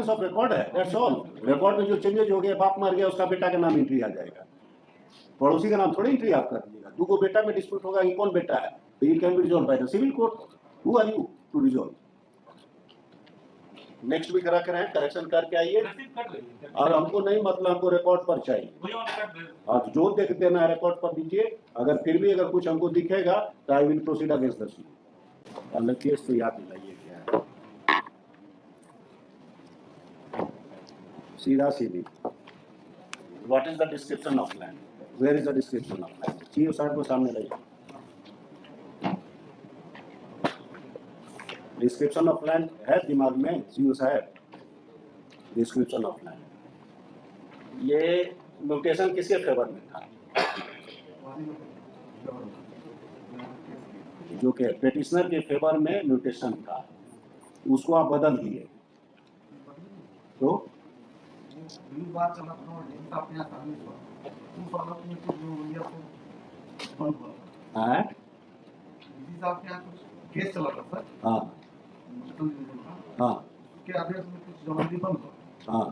Of record है, that's all. Record में जो चेंजेज हो गया, बाप मर गया, उसका बेटा का नाम एंट्री आ जाएगा, पड़ोसी का नाम थोड़ी एंट्री आप कर दीजिएगा। दो बेटा में डिस्प्यूट होगा कि कौन बेटा है, तो it can be resolve by the civil court. Who are you to resolve? Next भी करा कर करेक्शन करके आइए, और हमको नहीं मतलब, हमको रिकॉर्ड पर चाहिए। आप जो देख देना है रिकॉर्ड पर दीजिए, अगर फिर भी अगर कुछ हमको दिखेगा तो I will proceed against the CO. अलग केस तो याद दिलाइए क्या है, सीधा सीधी। What is the description of land, where is the description of land? CO साहब को सामने लाइए। डिस्क्रिप्शन ऑफ लैंड है दिमाग में सीओ साहब? डिस्क्रिप्शन ऑफ लैंड, ये म्यूटेशन किसके फेवर में था? जो कि पेटिशनर के फेवर में म्यूटेशन था, उसको आप बदल दिए तो केस चला था सर। हाँ हाँ, के आदेश में कुछ जमानती बंद हो। हाँ,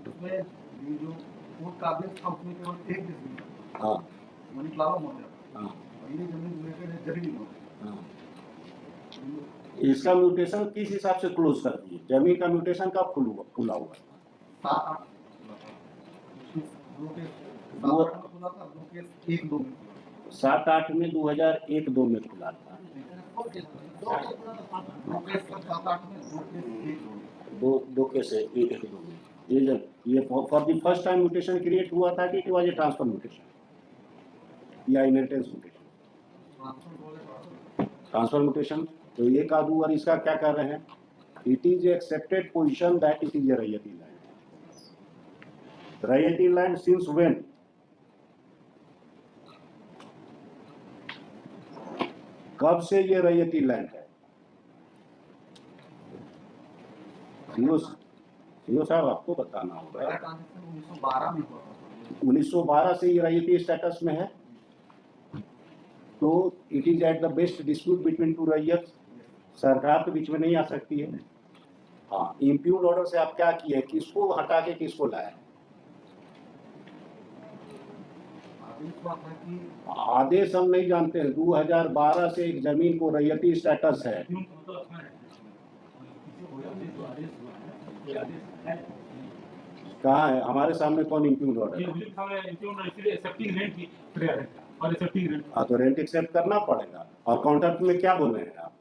उसमें जो कोर्ट का आदेश था उसमें केवल एक दिन। हाँ, मनी प्लावर हो गया। हाँ, ये जमीन रिलेटेड है जमीन हो। हाँ, इसका म्यूटेशन किस हिसाब से क्लोज कर दिए? जमीन का म्यूटेशन कब खुला हुआ? 7-8 में 2001-2 में खुला था। दो केस है, 1-2 में। ये जब ये for the first time mutation create हुआ था कि it was a transfer mutation या इनहेरिटेंस म्यूटेशन? Transfer mutation. तो ये कादू और इसका क्या कर रहे हैं? It is accepted position that it is a raiyati land. Raiyati land since when? कब से ये रैयती लैंड है? सीओ साहब आपको बताना होगा। 1912 से ये रैयती स्टेटस में है, तो it is at the best dispute between two रैयत। सरकार तो बीच में नहीं आ सकती है। हाँ, इम्प्यून ऑर्डर से आप क्या किए, किसको हटा के किसको लाए? आदेश हम नहीं जानते हैं। 2012 से एक जमीन को रैयती स्टेटस है। कहाँ है हमारे सामने? कौन इम्प्यून ऑर्डर? हाँ, तो रेंट एक्सेप्ट करना पड़ेगा। और काउंटर में क्या बोल रहे हैं आप?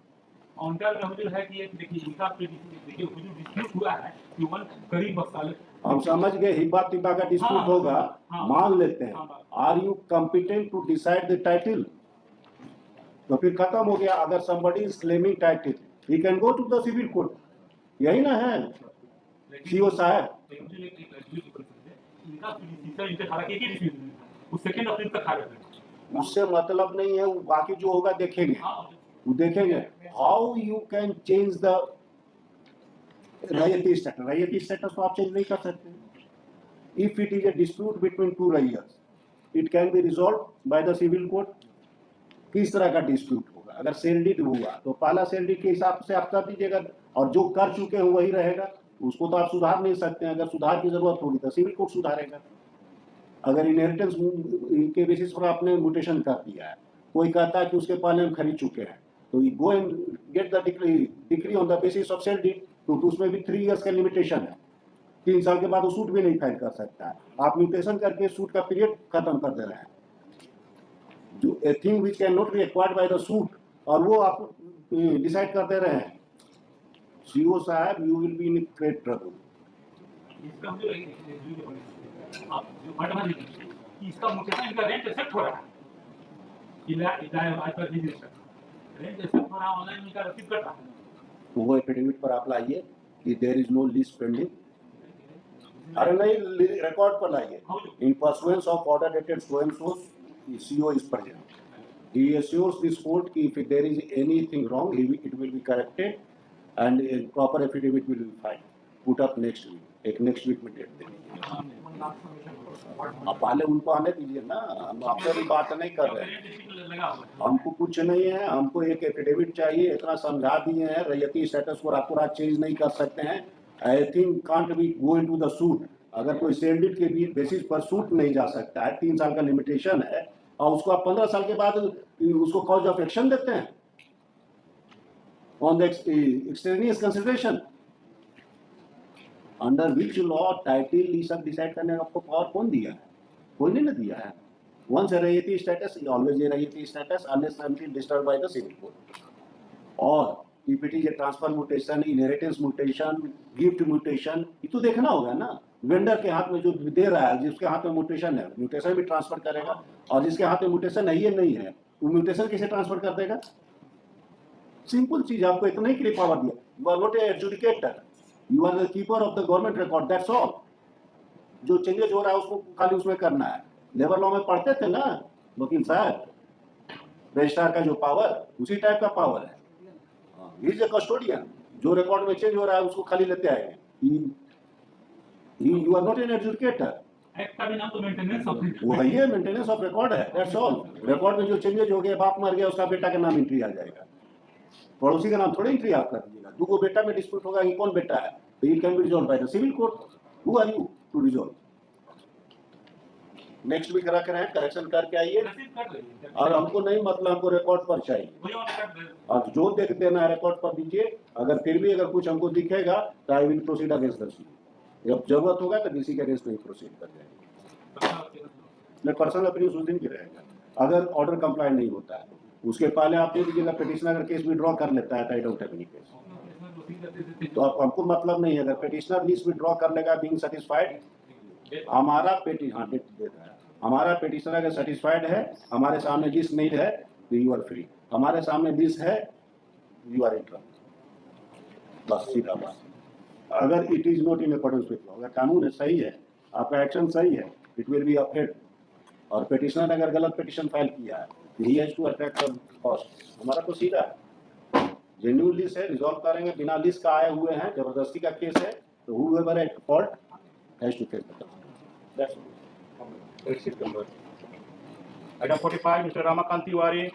काउंटर में हुजूर है कि ये देखिए इनका देखिए हुजूर डिस्प्यूट हुआ है कि वन करीब बक्साल। हम समझ गए, हिब्बा तिब्बा का डिस्प्यूट होगा। मान लेते हैं। Are you competent to decide the title? तो फिर खत्म हो गया। अगर somebody is claiming title, he can go to the civil court। यही ना है सीओ साहब? उससे मतलब नहीं है, वो बाकी जो होगा देखेंगे, वो देखेंगे। How you can change the raiyati status? Raiyati status को आप चेंज नहीं कर सकते। If it is a dispute between two raiyat, it can be resolve by the civil court. किस तरह का डिस्प्यूट होगा? अगर सेल डीड हुआ तो पहला सेल डीड के हिसाब से आप कर दीजिएगा, और जो कर चुके हैं वही रहेगा। उसको तो आप सुधार नहीं सकते हैं। अगर सुधार की जरूरत होगी तो सिविल कोर्ट सुधारेगा। अगर इनहेरिटेंस के बेसिस पर आपने म्यूटेशन कर दिया है, कोई कहता है कि उसके पहले हम खरीद चुके हैं, तो go and get the decree on the basis of sale deed. तो उसमें भी 3 इयर्स का लिमिटेशन है। 3 साल के बाद वो सूट भी नहीं फाइल कर सकता है। आप म्यूटेशन करके सूट का पीरियड खत्म कर दे रहे हैं। जो a thing which can not be acquired by the suit, और वो आप डिसाइड कर दे रहे हैं। सीओ साहब, you will be in great trouble. इसका मुख्यतः इनका रेंट एक्सेप्ट हो रहा है, रेंट एक्सेप्ट हो रहा है, ऑनलाइन इनका रसीद कट रहा है। वो एफिडेविट पर आप लाइए कि there is no lease pending. अरे नहीं, रिकॉर्ड पर लाइए। In pursuance of order dated so and so, CO is present. He assures this court कि if there is anything wrong, it will be corrected and a proper affidavit will be filed. Put up next week. एक next week में date देंगे। आप पहले उनको आने दीजिए ना, हम आपसे भी बात नहीं कर रहे हैं। हमको कुछ नहीं है, हमको एक एफिडेविट चाहिए। इतना समझा दिए हैं, रैयती स्टेटस को रातों रात चेंज नहीं कर सकते हैं। I think can't be go into the suit. अगर कोई सेल्डिट के भी बेसिस पर सूट नहीं जा सकता है, 3 साल का लिमिटेशन है, और उसको आप 15 साल के बाद उसको कॉज ऑफ एक्शन देते हैं on the extraneous consideration. Under which law title ये सब डिसाइड करने का आपको पावर कौन दिया है? कोई नहीं ना दिया है। Once a rayati status, always a rayati status unless until disturbed by the civil code. Or if it is a transfer mutation, inheritance mutation, gift mutation, ये तो देखना होगा ना। वेंडर के हाथ में जो दे रहा है, जिसके हाथ में म्यूटेशन है, म्यूटेशन भी ट्रांसफर करेगा, और जिसके हाथ में म्यूटेशन है ये नहीं है, वो म्यूटेशन कैसे ट्रांसफर कर देगा? सिंपल चीज, आपको इतना ही के लिए पावर दिया। You are not a adjudicator, you are the keeper of the government record, that's all. जो चेंजेस हो रहा है उसको खाली उसमें करना है। लेबर लॉ में पढ़ते थे ना वकील साहब, रजिस्ट्रार का जो पावर उसी टाइप का पावर है। ही इज ए कस्टोडियन, जो रिकॉर्ड में चेंज हो रहा है उसको खाली लेते आएंगे। You are not an adjudicator. Act का भी नाम तो मेंटेनेंस ऑफ रिकॉर्ड, वो है, मेंटेनेंस ऑफ रिकॉर्ड है, दैट्स ऑल। रिकॉर्ड में जो चेंजेस हो गए, बाप मर गया, उसका बेटा का नाम एंट्री आ जाएगा, पड़ोसी का नाम थोड़ी एंट्री आप कर दीजिएगा। दो बेटा में डिस्प्यूट होगा कि कौन बेटा है, तो it can be resolve by the civil court. Who are you to resolve? Next भी करा कर है, करेक्शन करके आइए। रसीद कर लीजिए और हमको नहीं मतलब, हमको रिकॉर्ड पर चाहिए, वही वाला कर दे। और जो देख देना है रिकॉर्ड पर दीजिए। अगर फिर भी अगर कुछ हमको दिखेगा तो I will proceed against the C. जब जरूरत होगा तो डीसी के अगेंस्ट में प्रोसीड कर जाएंगे। मैं पर्सनल अपील उस दिन की रहेगा। अगर ऑर्डर कंप्लाई नहीं होता है उसके पहले आप दे दीजिएगा। पिटिशनर अगर केस विड्रॉ कर लेता है, I don't have any case, तो हमको मतलब नहीं है। अगर पिटिशनर लीज विड्रॉ कर लेगा बीइंग सेटिस्फाइड, हमारा हमारा पिटिशनर अगर सेटिस्फाइड है, हमारे सामने लिस्ट नहीं है तो यू आर फ्री। हमारे सामने लिस्ट है, यू आर इन ट्रबल। बस सीधा बात। अगर it is not in accordance with law, अगर कानून है सही है, आपका एक्शन सही है, इट विल बी अपहेल्ड। और पिटिशनर ने अगर गलत पिटिशन फाइल किया है, he has to attract the cost. हमारा तो सीधा है, जेन्युइन लिस्ट है, रिजॉल्व करेंगे। बिना लिस्ट का आए हुए हैं, जबरदस्ती का केस है, तो whoever at fault has to face the consequences. That's all. Item 45, Mr. Ramakant Tiwari,